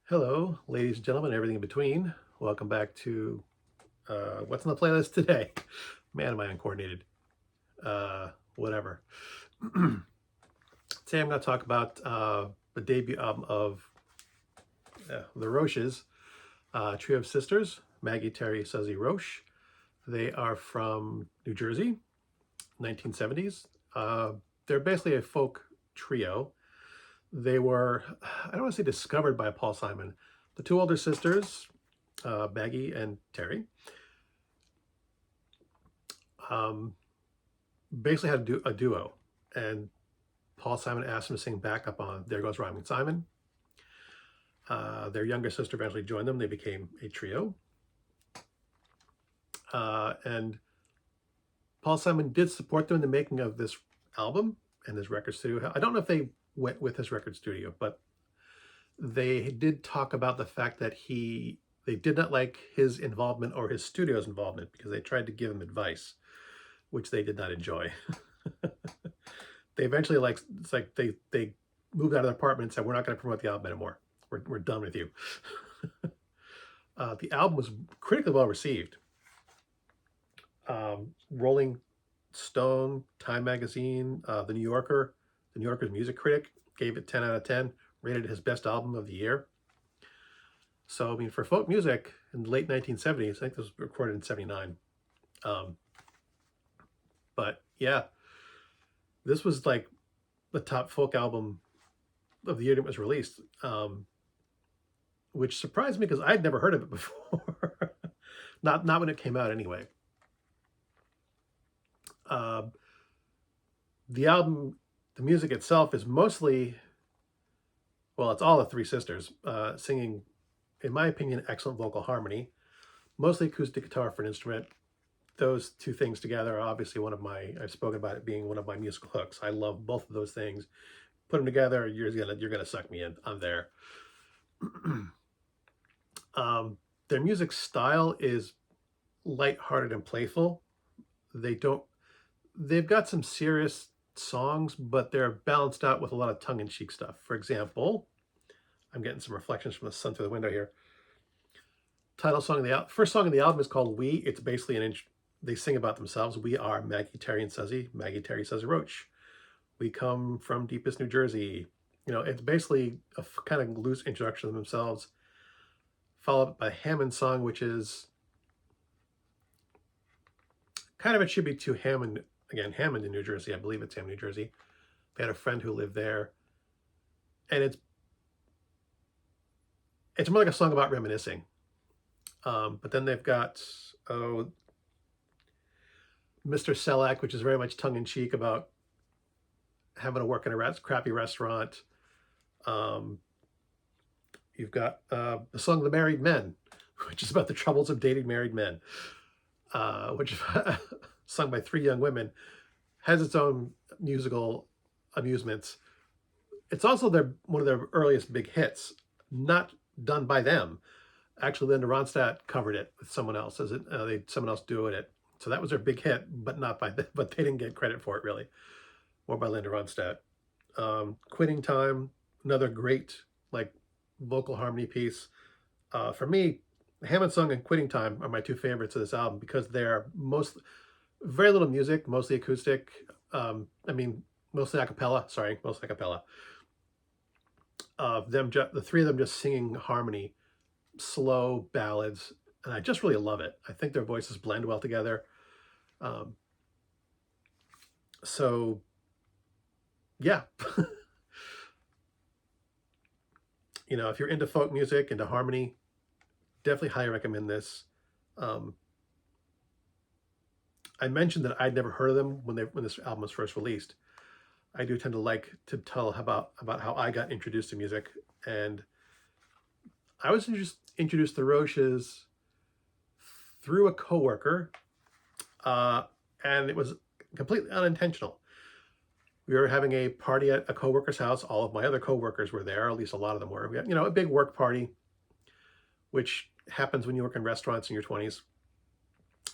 Hello, ladies and gentlemen, everything in between. Welcome back to what's on the playlist today. Man, am I uncoordinated. Whatever. Today I'm going to talk about the debut album of the Roches, trio of sisters, Maggie, Terry, Suzy, Roche. They are from New Jersey, 1970s. They're basically a folk trio. They were, I don't want to say discovered by Paul Simon. The two older sisters, Maggie and Terry, um, basically had a duo, and Paul Simon asked him to sing backup on "There Goes Rhyming Simon." Their younger sister eventually joined them. They became a trio, and Paul Simon did support them in the making of this album and his record studio. I don't know if they went with his record studio, but they did talk about the fact that they did not like his involvement or his studio's involvement because they tried to give him advice, which they did not enjoy. They eventually it's like they moved out of their apartment and said, "We're not going to promote the album anymore. We're done with you." The album was critically well received. Rolling Stone, Time Magazine, the New Yorker's music critic gave it 10 out of 10, rated it his best album of the year. So, I mean, for folk music in the late 1970s, I think this was recorded in 79. But yeah, this was like the top folk album of the year it was released, which surprised me because I'd never heard of it before. Not when it came out anyway. Uh, the album, the music itself is mostly, well, it's all the three sisters singing, in my opinion, excellent vocal harmony, mostly acoustic guitar for an instrument. Those two things together are obviously I've spoken about it being one of my musical hooks. I love both of those things. Put them together, you're gonna suck me in. I'm there. Their music style is lighthearted and playful. They've got some serious songs, but they're balanced out with a lot of tongue-in-cheek stuff. For example, I'm getting some reflections from the sun through the window here. First song of the album is called "We." It's basically they sing about themselves. We are Maggie, Terry, and Suzy. Maggie, Terry, Suzy, Roche. We come from deepest New Jersey. It's basically a kind of loose introduction of themselves, followed up by a Hammond song, which is kind of a tribute to Hammond. Again, Hammond in New Jersey. I believe it's Hammond, New Jersey. They had a friend who lived there, and it's more like a song about reminiscing. But then they've got Mr. Selak, which is very much tongue-in-cheek about having to work in a crappy restaurant. You've got the song "The Married Men," which is about the troubles of dating married men, which is sung by three young women, has its own musical amusements. It's also one of their earliest big hits, not done by them. Actually, Linda Ronstadt covered it with someone else. Someone else doing it. So that was their big hit, but not by them. But they didn't get credit for it really. More by Linda Ronstadt. "Quitting Time," another great vocal harmony piece. For me, Hammond song and "Quitting Time" are my two favorites of this album because they're very little music, mostly acoustic. Mostly a cappella. Sorry, mostly a cappella. The three of them just singing harmony, slow ballads, and I just really love it. I think their voices blend well together. So, yeah. If you're into folk music, into harmony, definitely highly recommend this. I mentioned that I'd never heard of them when this album was first released. I do tend to like to tell about how I got introduced to music, and I was introduced to Roches through a coworker, and it was completely unintentional. We were having a party at a coworker's house. All of my other coworkers were there, at least a lot of them were. We had, a big work party, which happens when you work in restaurants in your 20s.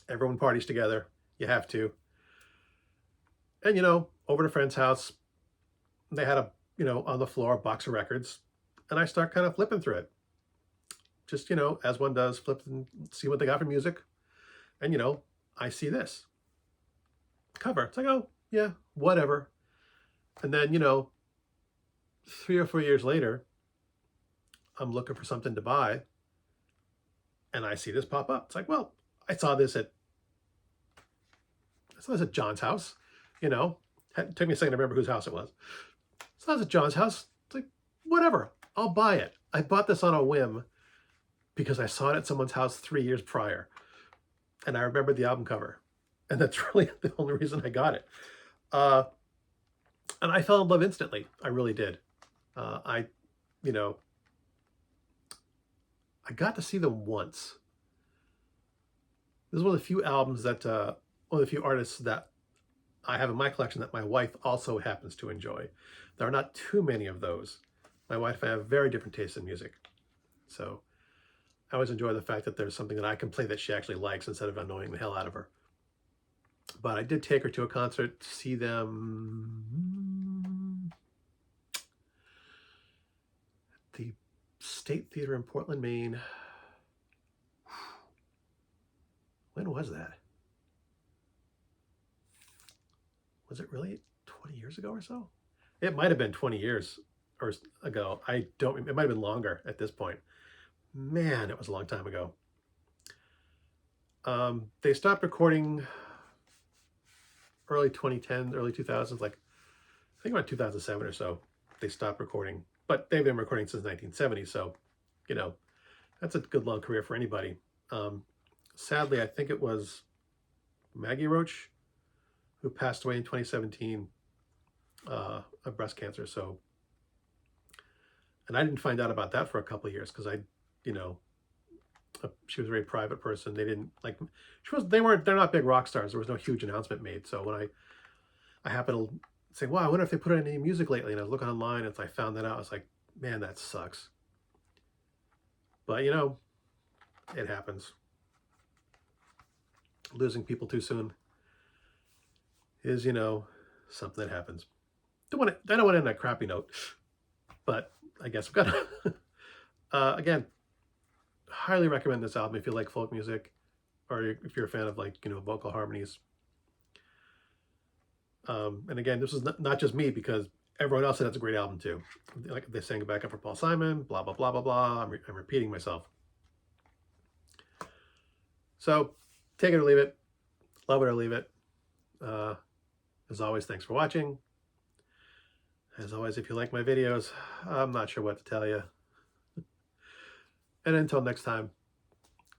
Everyone parties together. You have to. And, over at a friend's house, they had on the floor, a box of records. And I start kind of flipping through it. just, you know, as one does, flip and see what they got for music. And, you know, I see this cover. It's like, oh, yeah, whatever. And then, you know, 3 or 4 years later, I'm looking for something to buy and I see this pop up. It's like, well, I saw this at John's house, you know. It took me a second to remember whose house it was. So I was at John's house. It's like, whatever, I'll buy it. I bought this on a whim because I saw it at someone's house 3 years prior. And I remembered the album cover. And that's really the only reason I got it. And I fell in love instantly. I really did. You know, I got to see them once. This is one of the few albums that, one of the few artists that I have in my collection that my wife also happens to enjoy. There are not too many of those. My wife and I have very different tastes in music. So I always enjoy the fact that there's something that I can play that she actually likes instead of annoying the hell out of her. But I did take her to a concert to see them at the State Theater in Portland, Maine. When was that? Was it really 20 years ago or so? It might have been 20 years or ago. It might have been longer at this point. Man, it was a long time ago. They stopped recording early 2010s, early 2000s, like I think about 2007 or so. They stopped recording, but they've been recording since 1970. So, you know, that's a good long career for anybody. Sadly, I think it was Maggie Roche who passed away in 2017 of breast cancer. So, and I didn't find out about that for a couple of years because you know, she was a very private person. They didn't like, they're not big rock stars. There was no huge announcement made. So when I happened to say, wow, I wonder if they put out any music lately. And I was looking online and I found that out. I was like, man, that sucks. But you know, it happens. Losing people too soon is, you know, something that happens. I don't want to end on a crappy note, but I guess I've got to, again, highly recommend this album if you like folk music or if you're a fan of, like, you know, vocal harmonies. And again, this is not just me, because everyone else said it's a great album too. Like, they sang it back up for Paul Simon, blah, blah, blah, blah, blah. I'm repeating myself. So take it or leave it. Love it or leave it. As always, thanks for watching. As always, if you like my videos, I'm not sure what to tell you. And until next time,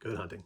good hunting.